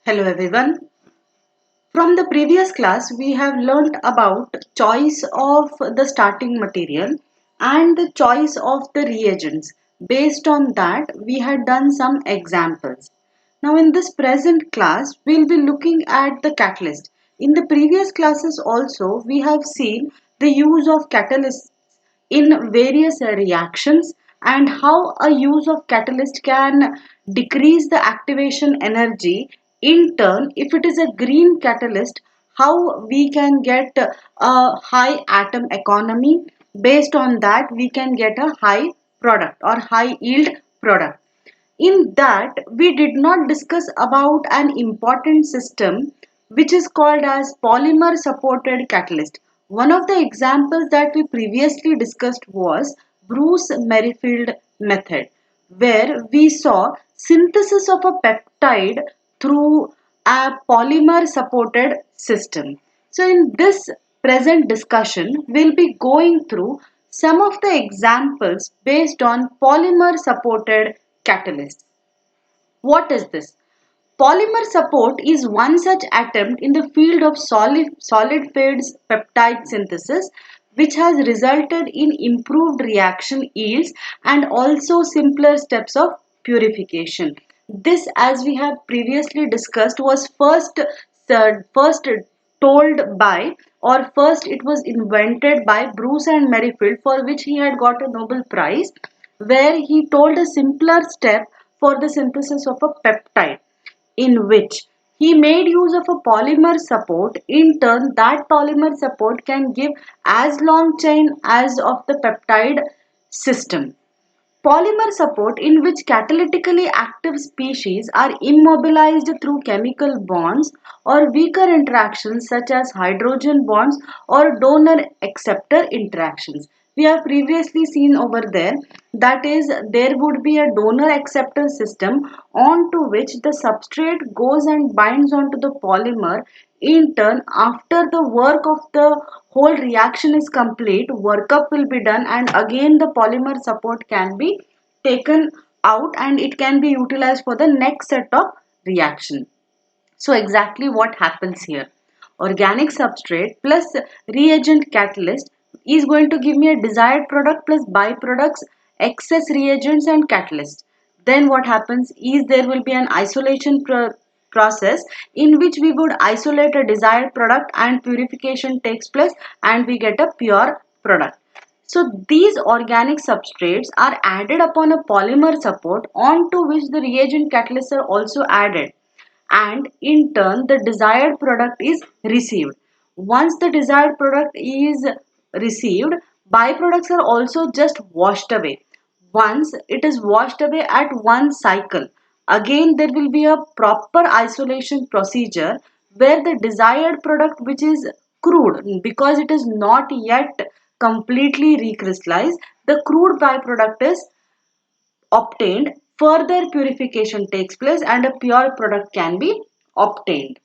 Hello everyone. From the previous class, we have learnt about choice of the starting material and the choice of the reagents. Based on that, we had done some examples. Now in this present class, we'll be looking at the catalyst. In the previous classes also, we have seen the use of catalysts in various reactions and how a use of catalyst can decrease the activation energy. In turn, if it is a green catalyst, how we can get a high atom economy. Based on that, we can get a high product or high yield product. In that, we did not discuss about an important system which is called as polymer supported catalyst. One of the examples that we previously discussed was Bruce Merrifield method, where we saw synthesis of a peptide through a polymer supported system. So in this present discussion, we'll be going through some of the examples based on polymer supported catalysts. What is this? Polymer support is one such attempt in the field of solid phase peptide synthesis which has resulted in improved reaction yields and also simpler steps of purification. This, as we have previously discussed, was first told by, or first it was invented by Bruce and Merrifield, for which he had got a Nobel Prize, where he told a simpler step for the synthesis of a peptide, in which he made use of a polymer support. In turn, that polymer support can give as long chain as of the peptide system. Polymer support, in which catalytically active species are immobilized through chemical bonds or weaker interactions such as hydrogen bonds or donor acceptor interactions. We have previously seen over there, that is, there would be a donor acceptor system onto which the substrate goes and binds onto the polymer. In turn, after the work of the whole reaction is complete, workup will be done and again the polymer support can be taken out and it can be utilized for the next set of reaction. So exactly what happens here? Organic substrate plus reagent catalyst is going to give me a desired product plus byproducts, excess reagents and catalyst. Then what happens is there will be an isolation process in which we would isolate a desired product and purification takes place and we get a pure product. So these organic substrates are added upon a polymer support onto which the reagent catalysts are also added, and in turn the desired product is received. Once the desired product is received, byproducts are also just washed away. Once it is washed away at one cycle, again there will be a proper isolation procedure where the desired product, which is crude because it is not yet completely recrystallized, the crude byproduct is obtained, further purification takes place and a pure product can be obtained.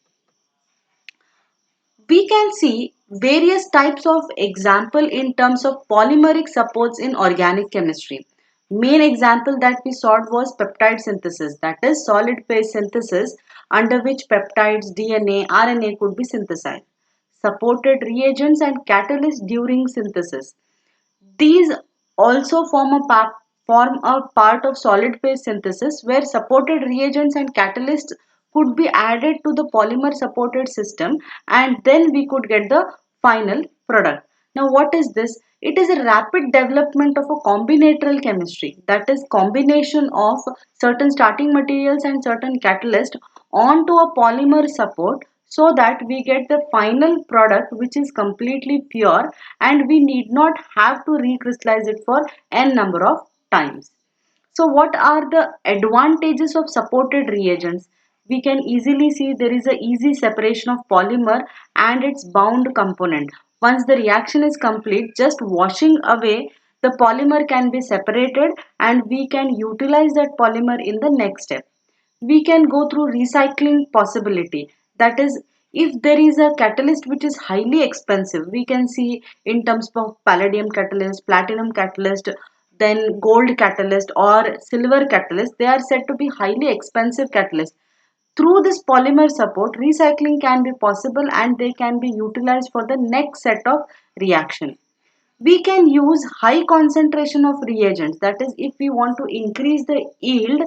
We can see various types of example in terms of polymeric supports in organic chemistry. Main example that we saw was peptide synthesis, that is solid phase synthesis under which peptides, DNA, RNA could be synthesized. Supported reagents and catalysts during synthesis. These also form a part of solid phase synthesis where supported reagents and catalysts could be added to the polymer supported system and then we could get the final product. Now what is this? It is a rapid development of a combinatorial chemistry, that is combination of certain starting materials and certain catalyst onto a polymer support so that we get the final product which is completely pure and we need not have to recrystallize it for n number of times. So what are the advantages of supported reagents? We can easily see there is a easy separation of polymer and its bound component. Once the reaction is complete, just washing away the polymer can be separated and we can utilize that polymer in the next step. We can go through recycling possibility, that is, if there is a catalyst which is highly expensive, we can see in terms of palladium catalyst, platinum catalyst, then gold catalyst or silver catalyst, they are said to be highly expensive catalyst. Through this polymer support, recycling can be possible and they can be utilized for the next set of reaction. We can use high concentration of reagents. That is, if we want to increase the yield,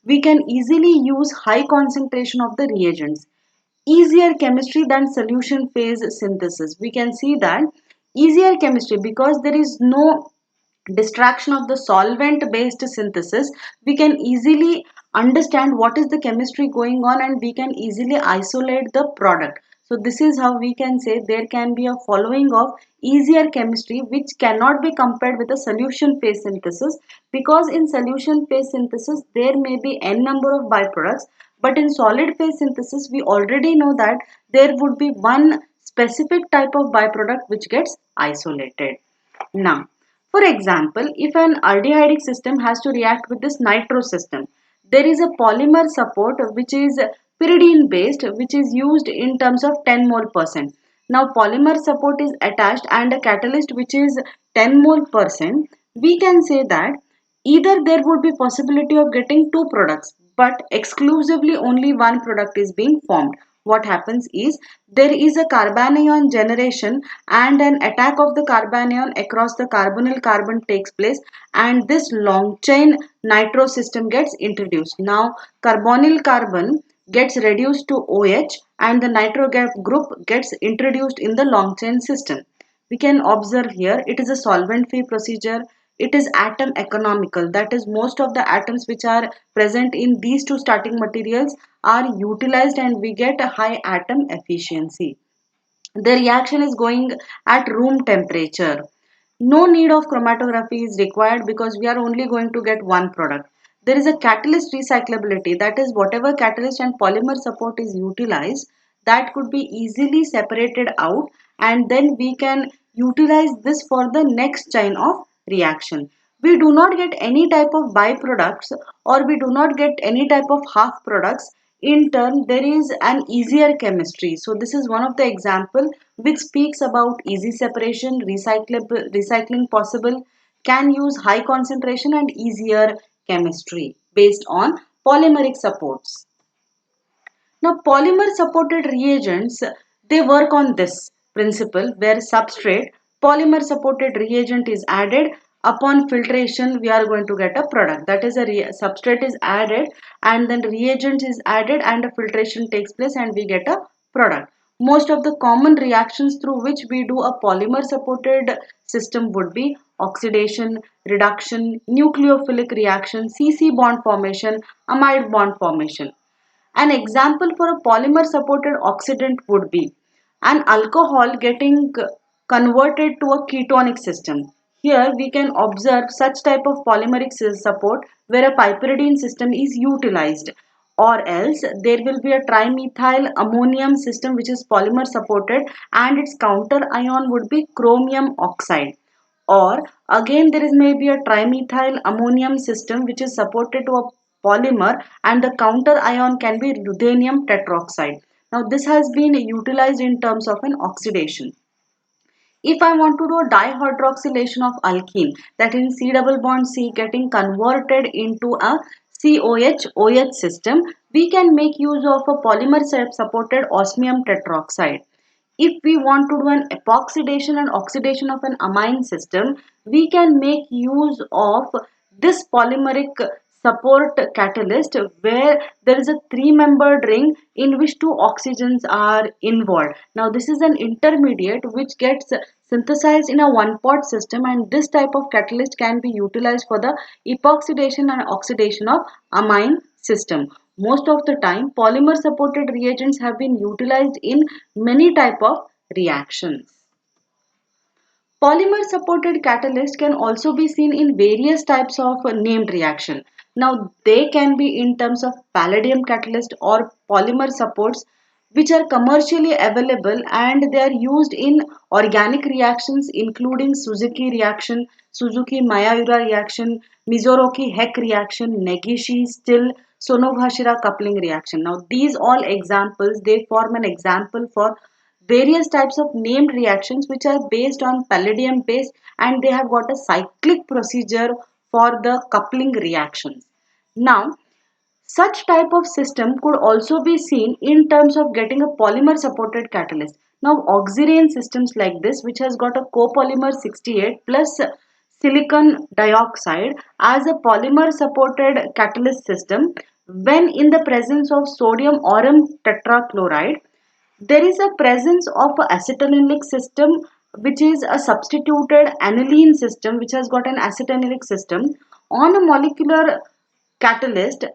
we can easily use high concentration of the reagents. Easier chemistry than solution phase synthesis. We can see that easier chemistry because there is no distraction of the solvent based synthesis. We can easily understand what is the chemistry going on and we can easily isolate the product. So this is how we can say there can be a following of easier chemistry which cannot be compared with a solution phase synthesis, because in solution phase synthesis there may be n number of byproducts, but in solid phase synthesis we already know that there would be one specific type of byproduct which gets isolated. Now, for example, if an aldehydic system has to react with this nitro system, there is a polymer support which is pyridine based, which is used in terms of 10 mole percent. Now, polymer support is attached and a catalyst which is 10 mole percent. We can say that either there would be possibility of getting two products, but exclusively only one product is being formed. What happens is there is a carbanion generation and an attack of the carbanion across the carbonyl carbon takes place, and this long chain nitro system gets introduced. Now carbonyl carbon gets reduced to OH and the nitro group gets introduced in the long chain system. We can observe here it is a solvent free procedure. It is atom economical, that is most of the atoms which are present in these two starting materials are utilized and we get a high atom efficiency. The reaction is going at room temperature. No need of chromatography is required because we are only going to get one product. There is a catalyst recyclability, that is whatever catalyst and polymer support is utilized, that could be easily separated out and then we can utilize this for the next chain of reaction. We do not get any type of byproducts or we do not get any type of half products. In turn, there is an easier chemistry. So this is one of the example which speaks about easy separation, recycling possible, can use high concentration and easier chemistry based on polymeric supports. Now, polymer supported reagents, they work on this principle where substrate, polymer supported reagent is added. Upon filtration, we are going to get a product. That is, a substrate is added and then reagent is added and a filtration takes place and we get a product. Most of the common reactions through which we do a polymer supported system would be oxidation, reduction, nucleophilic reaction, CC bond formation, amide bond formation. An example for a polymer supported oxidant would be an alcohol getting converted to a ketonic system. Here we can observe such type of polymeric support where a piperidine system is utilized, or else there will be a trimethyl ammonium system which is polymer supported and its counter ion would be chromium oxide, or again there is maybe a trimethyl ammonium system which is supported to a polymer and the counter ion can be ruthenium tetroxide. Now this has been utilized in terms of an oxidation. If I want to do a dihydroxylation of alkene, that is C double bond C getting converted into a COH OH system, we can make use of a polymer supported osmium tetroxide. If we want to do an epoxidation and oxidation of an amine system, we can make use of this polymeric support catalyst where there is a three-membered ring in which two oxygens are involved. Now this is an intermediate which gets synthesized in a one-pot system and this type of catalyst can be utilized for the epoxidation and oxidation of amine system. Most of the time polymer supported reagents have been utilized in many type of reactions. Polymer supported catalyst can also be seen in various types of named reaction. Now they can be in terms of palladium catalyst or polymer supports which are commercially available and they are used in organic reactions including Suzuki reaction, Suzuki Mayaura reaction, Mizoroki Heck reaction, Negishi still, Sonogashira coupling reaction. Now these all examples, they form an example for various types of named reactions which are based on palladium base and they have got a cyclic procedure for the coupling reactions. Now Such type of system could also be seen in terms of getting a polymer supported catalyst. Now oxirane systems like this, which has got a copolymer 68 plus silicon dioxide as a polymer supported catalyst system, when in the presence of sodium aurum tetrachloride, there is a presence of a acetylenic system, which is a substituted aniline system which has got an acetylenic system on a molecular catalyst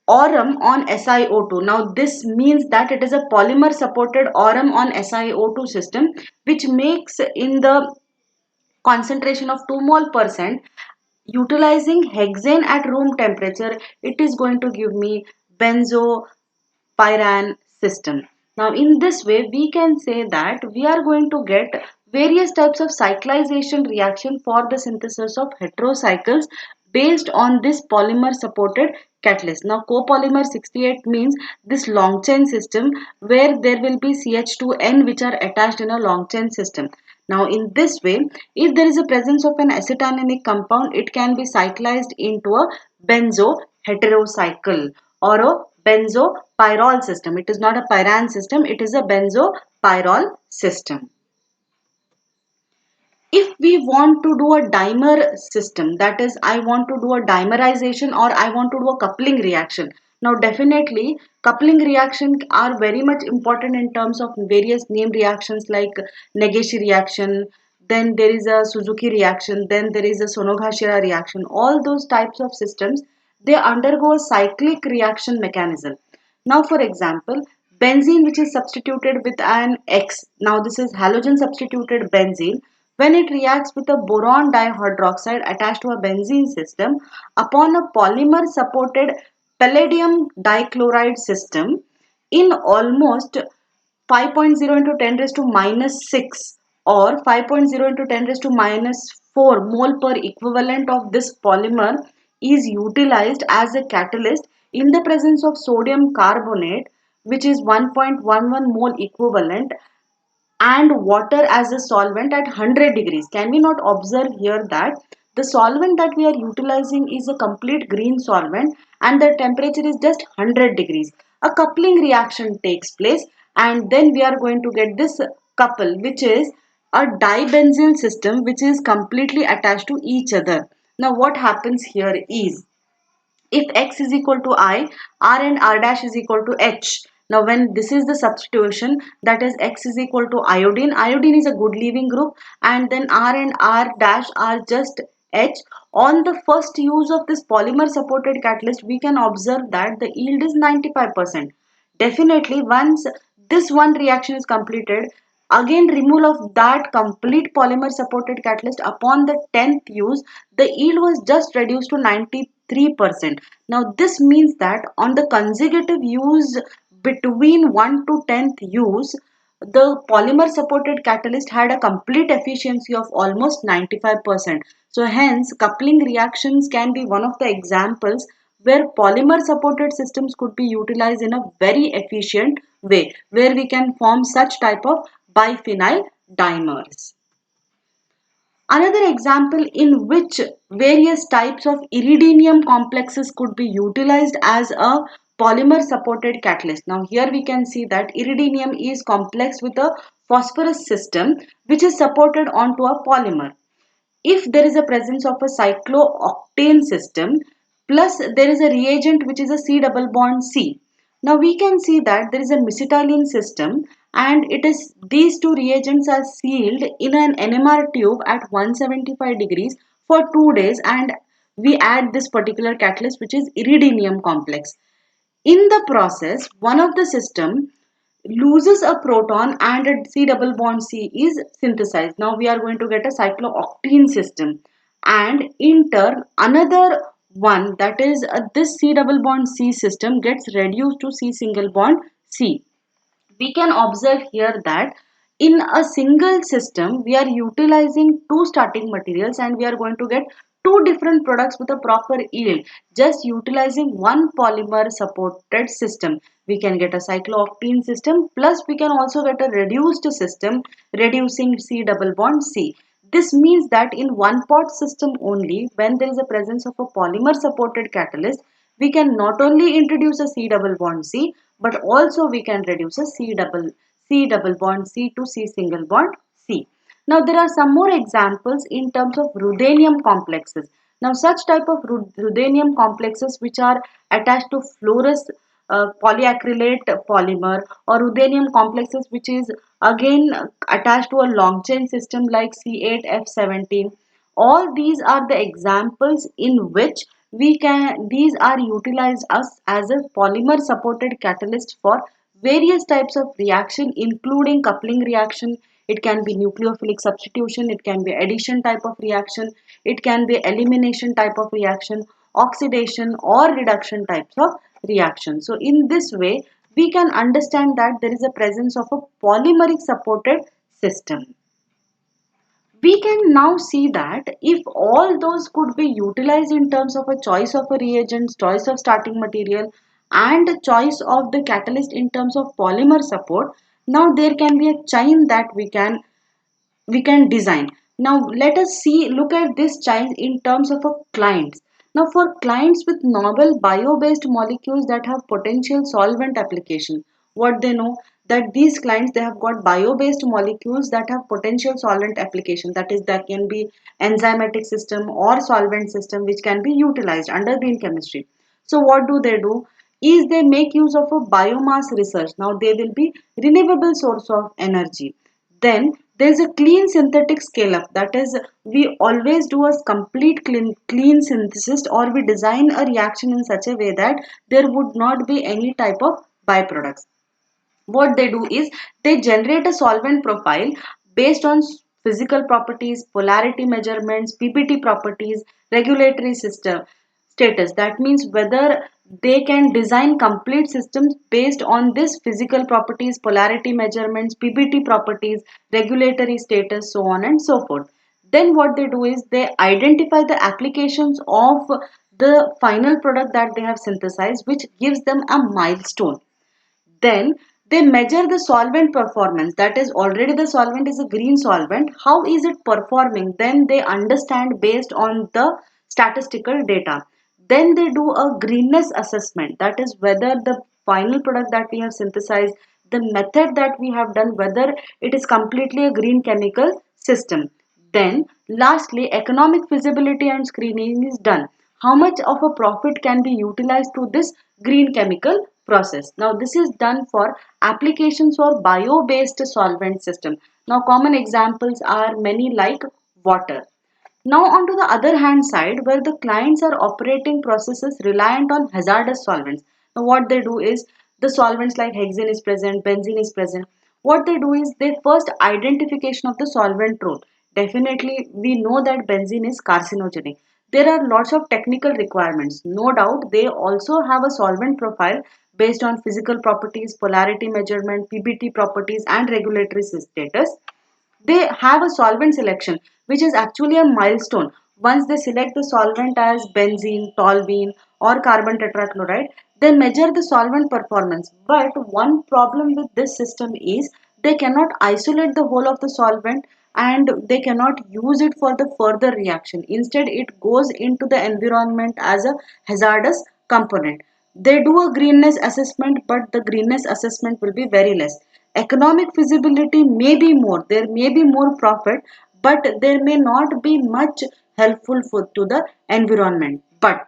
aurum on SiO2. Now this means that it is a polymer supported aurum on SiO2 system, which makes in the concentration of 2 mole percent, utilizing hexane at room temperature, it is going to give me benzopyrene system. Now in this way we can say that we are going to get various types of cyclization reaction for the synthesis of heterocycles based on this polymer supported catalyst. Now copolymer 68 means this long chain system where there will be CH2N which are attached in a long chain system. Now in this way, if there is a presence of an acetylenic compound, it can be cyclized into a benzo heterocycle or a benzopyrrole system. It is not a pyrane system, it is a benzopyrrole system. If we want to do a dimer system, that is I want to do a dimerization or I want to do a coupling reaction. Now definitely coupling reaction are very much important in terms of various name reactions like Negishi reaction, then there is a Suzuki reaction, then there is a Sonogashira reaction. All those types of systems, they undergo a cyclic reaction mechanism. Now for example, benzene which is substituted with an X. Now this is halogen substituted benzene. When it reacts with a boron dihydroxide attached to a benzene system upon a polymer supported palladium dichloride system in almost 5.0 into 10 raised to minus 6 or 5.0 into 10 raised to minus 4 mole per equivalent of this polymer is utilized as a catalyst in the presence of sodium carbonate, which is 1.11 mole equivalent, and water as a solvent at 100 degrees. Can we not observe here that the solvent that we are utilizing is a complete green solvent and the temperature is just 100 degrees. A coupling reaction takes place and then we are going to get this couple, which is a dibenzyl system which is completely attached to each other. Now what happens here is, if X is equal to I, R and R dash is equal to H. Now when this is the substitution, that is X is equal to iodine. Iodine is a good leaving group and then R and R dash are just H. On the first use of this polymer supported catalyst, we can observe that the yield is 95%. Definitely once this one reaction is completed, again removal of that complete polymer supported catalyst upon the 10th use, the yield was just reduced to 93%. Now this means that on the consecutive use between 1 to 10th use, the polymer supported catalyst had a complete efficiency of almost 95%. So hence coupling reactions can be one of the examples where polymer supported systems could be utilized in a very efficient way, where we can form such type of biphenyl dimers. Another example in which various types of iridium complexes could be utilized as a polymer supported catalyst. Now here we can see that iridium is complex with a phosphorus system which is supported onto a polymer. If there is a presence of a cyclooctane system plus there is a reagent which is a C double bond C. Now we can see that there is a mesitylene system and it is these two reagents are sealed in an NMR tube at 175 degrees for 2 days and we add this particular catalyst which is iridium complex. In the process, one of the system loses a proton and a C double bond C is synthesized. Now we are going to get a cyclooctane system and in turn another one, that is this C double bond C system gets reduced to C single bond C. We can observe here that in a single system we are utilizing two starting materials and we are going to get two different products with a proper yield just utilizing one polymer supported system. We can get a cyclooctane system plus we can also get a reduced system reducing C double bond C. This means that in one pot system only, when there is a presence of a polymer supported catalyst, we can not only introduce a C double bond C, but also we can reduce a C double bond C to C single bond C. Now there are some more examples in terms of ruthenium complexes. Now such type of ruthenium complexes which are attached to fluorous polyacrylate polymer, or ruthenium complexes which is again attached to a long chain system like C8F17. All these are the examples in which these are utilized as a polymer supported catalyst for various types of reaction, including coupling reaction. It can be nucleophilic substitution, it can be addition type of reaction, it can be elimination type of reaction, oxidation or reduction types of reaction. So in this way we can understand that there is a presence of a polymeric supported system. We can now see that if all those could be utilized in terms of a choice of a reagent, choice of starting material, and choice of the catalyst in terms of polymer support, now there can be a chain that we can design. Now let us look at this chain in terms of a clients. Now for clients with novel bio-based molecules that have potential solvent application, what they know, that these clients they have got bio-based molecules that have potential solvent application, that is that can be enzymatic system or solvent system which can be utilized under green chemistry. So what do is they make use of a biomass research. Now they will be renewable source of energy. Then there is a clean synthetic scale up, that is we always do a complete clean synthesis, or we design a reaction in such a way that there would not be any type of byproducts. What they do is they generate a solvent profile based on physical properties, polarity measurements, PPT properties, regulatory system status. That means whether they can design complete systems based on this physical properties, polarity measurements, PPT properties, regulatory status, so on and so forth. Then what they do is they identify the applications of the final product that they have synthesized, which gives them a milestone. Then they measure the solvent performance, that is already the solvent is a green solvent, how is it performing, then they understand based on the statistical data. Then they do a greenness assessment, that is whether the final product that we have synthesized, the method that we have done, whether it is completely a green chemical system. Then lastly, economic feasibility and screening is done. How much of a profit can be utilized to this green chemical process? Now this is done for applications for bio-based solvent system. Now common examples are many like water. Now on to the other hand side, where the clients are operating processes reliant on hazardous solvents. Now what they do is the solvents like hexane is present, benzene is present. What they do is they first identification of the solvent role. Definitely we know that benzene is carcinogenic. There are lots of technical requirements. No doubt they also have a solvent profile based on physical properties, polarity measurement, PBT properties and regulatory status. They have a solvent selection which is actually a milestone. Once they select the solvent as benzene, toluene or carbon tetrachloride, they measure the solvent performance. But one problem with this system is they cannot isolate the whole of the solvent and they cannot use it for the further reaction. Instead it goes into the environment as a hazardous component. They do a greenness assessment, but the greenness assessment will be very less. Economic feasibility may be more, there may be more profit, but there may not be much helpful to the environment. But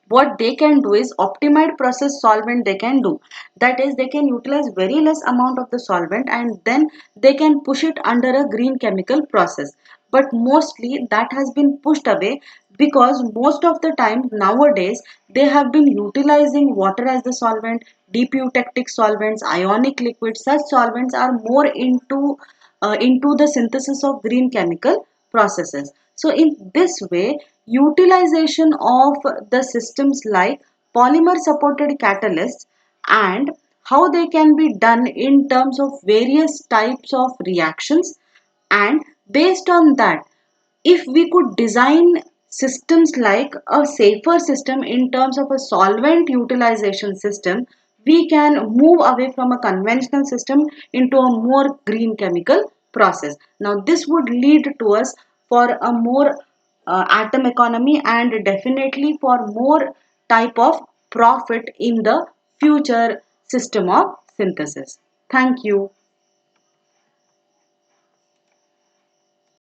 what they can do is optimized process solvent they can do, that is they can utilize very less amount of the solvent and then they can push it under a green chemical process. But mostly that has been pushed away because most of the time nowadays they have been utilizing water as the solvent, deep eutectic solvents, ionic liquids. Such solvents are more into the synthesis of green chemical processes. So in this way, utilization of the systems like polymer supported catalysts and how they can be done in terms of various types of reactions, and based on that, if we could design systems like a safer system in terms of a solvent utilization system, we can move away from a conventional system into a more green chemical process. Now this would lead to us for a more atom economy and definitely for more type of profit in the future system of synthesis. Thank you.